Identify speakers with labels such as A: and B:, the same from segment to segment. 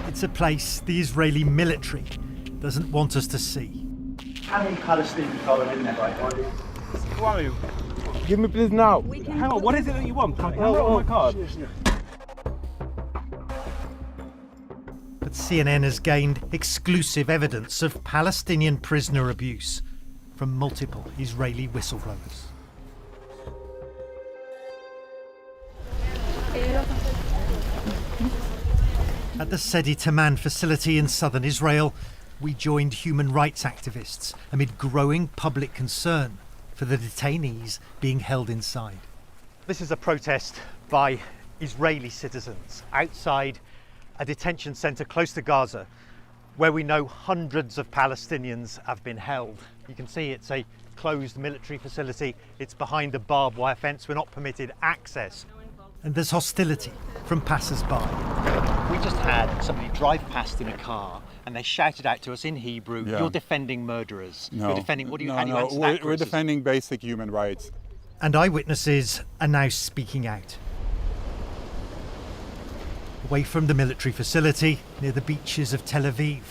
A: It's a place the Israeli military doesn't want us to see.
B: How many Palestinians are in there right now?
C: Who are you?
D: Give me please now.
C: Hang on, what is it that you want? Can I have my card?
A: But CNN has gained exclusive evidence of Palestinian prisoner abuse from multiple Israeli whistleblowers. At the Sedi Taman facility in southern Israel, we joined human rights activists amid growing public concern for the detainees being held inside. This is a protest by Israeli citizens outside a detention centre close to Gaza, where we know hundreds of Palestinians have been held. You can see it's a closed military facility. It's behind a barbed wire fence. We're not permitted access. And there's hostility from passers-by. We just had somebody drive past in a car and they shouted out to us in Hebrew, "You're defending murderers."
E: No.
A: You're defending, what do you,
E: no,
A: how do you
E: no.
A: answer that
E: We're defending basic human rights.
A: And eyewitnesses are now speaking out. Away from the military facility, near the beaches of Tel Aviv,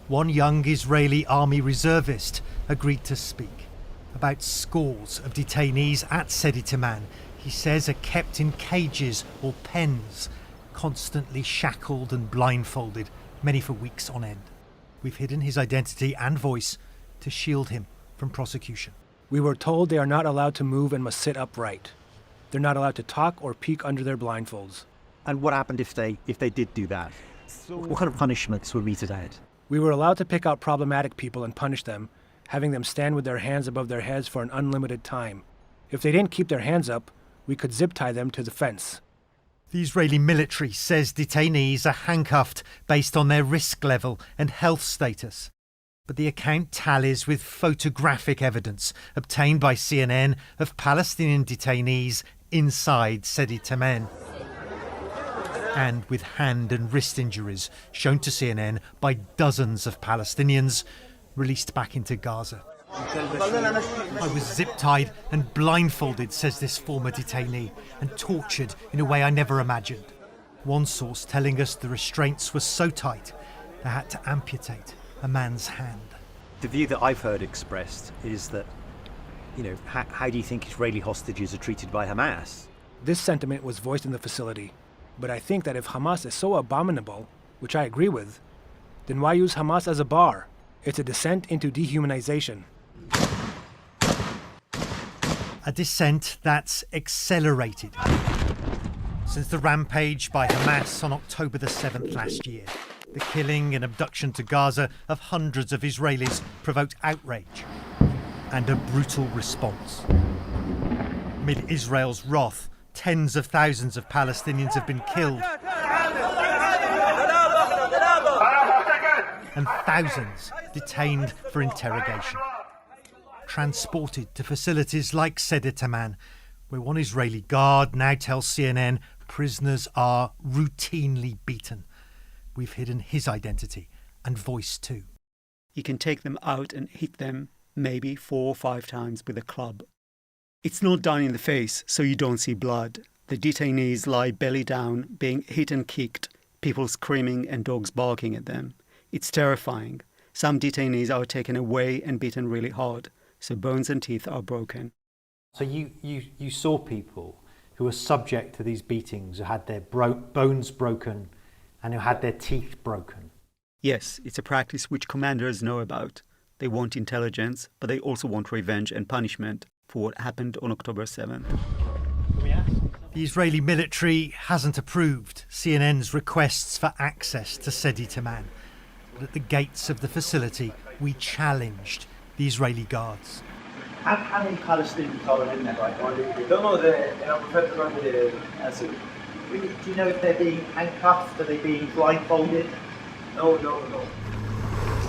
A: one young Israeli army reservist agreed to speak about scores of detainees at Sedi Taman. He says are kept in cages or pens, constantly shackled and blindfolded, many for weeks on end. We've hidden his identity and voice to shield him from prosecution.
F: We were told they are not allowed to move and must sit upright. They're not allowed to talk or peek under their blindfolds.
B: And what happened if they did do that? What kind of punishments were meted out?
F: We were allowed to pick out problematic people and punish them, having them stand with their hands above their heads for an unlimited time. If they didn't keep their hands up, we could zip tie them to the fence.
A: The Israeli military says detainees are handcuffed based on their risk level and health status. But the account tallies with photographic evidence obtained by CNN of Palestinian detainees inside Sedi Taman, and with hand and wrist injuries shown to CNN by dozens of Palestinians released back into Gaza. I was zip-tied and blindfolded, says this former detainee, and tortured in a way I never imagined. One source telling us the restraints were so tight they had to amputate a man's hand.
B: The view that I've heard expressed is that, how do you think Israeli hostages are treated by Hamas?
F: This sentiment was voiced in the facility, but I think that if Hamas is so abominable, which I agree with, then why use Hamas as a bar? It's a descent into dehumanization.
A: A descent that's accelerated since the rampage by Hamas on October the 7th last year. The killing and abduction to Gaza of hundreds of Israelis provoked outrage and a brutal response. Amid Israel's wrath, tens of thousands of Palestinians have been killed and thousands detained for interrogation. Transported to facilities like Sedi Taman, where one Israeli guard now tells CNN prisoners are routinely beaten. We've hidden his identity and voice too.
G: You can take them out and hit them maybe 4 or 5 times with a club. It's not done in the face, so you don't see blood. The detainees lie belly down, being hit and kicked, people screaming and dogs barking at them. It's terrifying. Some detainees are taken away and beaten really hard, so bones and teeth are broken.
A: So you saw people who were subject to these beatings, who had their bones broken and who had their teeth broken?
G: Yes, it's a practice which commanders know about. They want intelligence, but they also want revenge and punishment for what happened on October 7th.
A: The Israeli military hasn't approved CNN's requests for access to Sedi Taman. But at the gates of the facility, we challenged the Israeli guards.
B: How many Palestinians are in there right now?
C: We don't know the answer.
B: Do you know if they're being handcuffed? Are they being blindfolded?
C: No.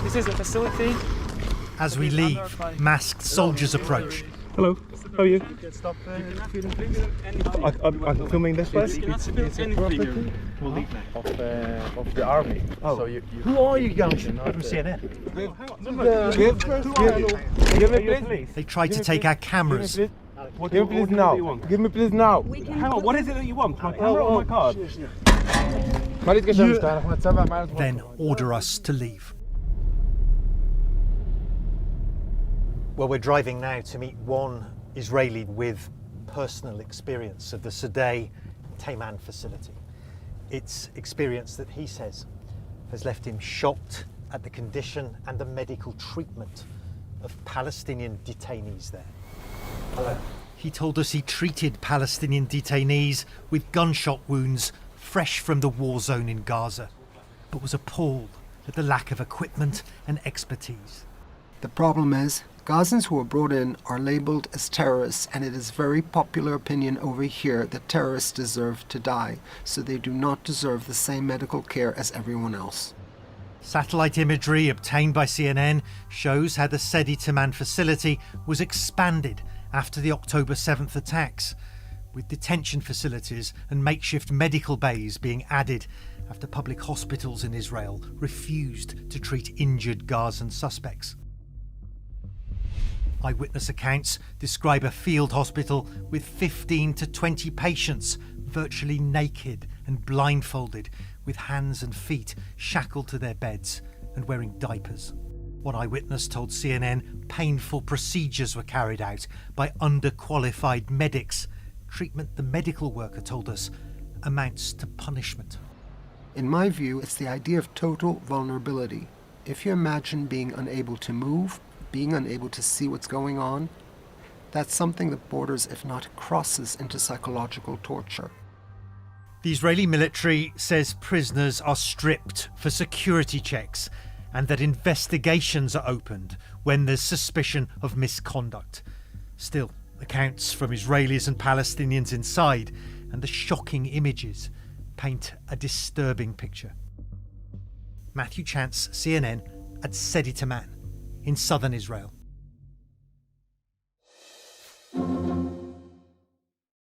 D: This is a facility.
A: As we leave, masked soldiers approach.
D: Hello, how are you? Stop filming, please. I'm filming this place. It's a property of the army.
A: Oh,
D: So
A: who are you guys from CNN?
D: Give me please.
A: They tried to take our cameras,
D: Give me please now. Give me please now.
C: Hang on, what is it that you want? My camera or my card?
A: Then order us to leave. Well, we're driving now to meet one Israeli with personal experience of the Sodei Teiman facility. It's experience that he says has left him shocked at the condition and the medical treatment of Palestinian detainees there. Hello. He told us he treated Palestinian detainees with gunshot wounds fresh from the war zone in Gaza, but was appalled at the lack of equipment and expertise.
H: The problem is, Gazans who are brought in are labelled as terrorists, and it is very popular opinion over here that terrorists deserve to die, so they do not deserve the same medical care as everyone else.
A: Satellite imagery obtained by CNN shows how the Sedi Teiman facility was expanded after the October 7th attacks, with detention facilities and makeshift medical bays being added after public hospitals in Israel refused to treat injured Gazan suspects. Eyewitness accounts describe a field hospital with 15 to 20 patients, virtually naked and blindfolded, with hands and feet shackled to their beds and wearing diapers. One eyewitness told CNN painful procedures were carried out by underqualified medics. Treatment the medical worker told us amounts to punishment.
H: In my view, it's the idea of total vulnerability. If you imagine being unable to move, being unable to see what's going on, that's something that borders, if not crosses, into psychological torture.
A: The Israeli military says prisoners are stripped for security checks and that investigations are opened when there's suspicion of misconduct. Still, accounts from Israelis and Palestinians inside and the shocking images paint a disturbing picture. Matthew Chance, CNN, at Sedi Teiman in southern Israel.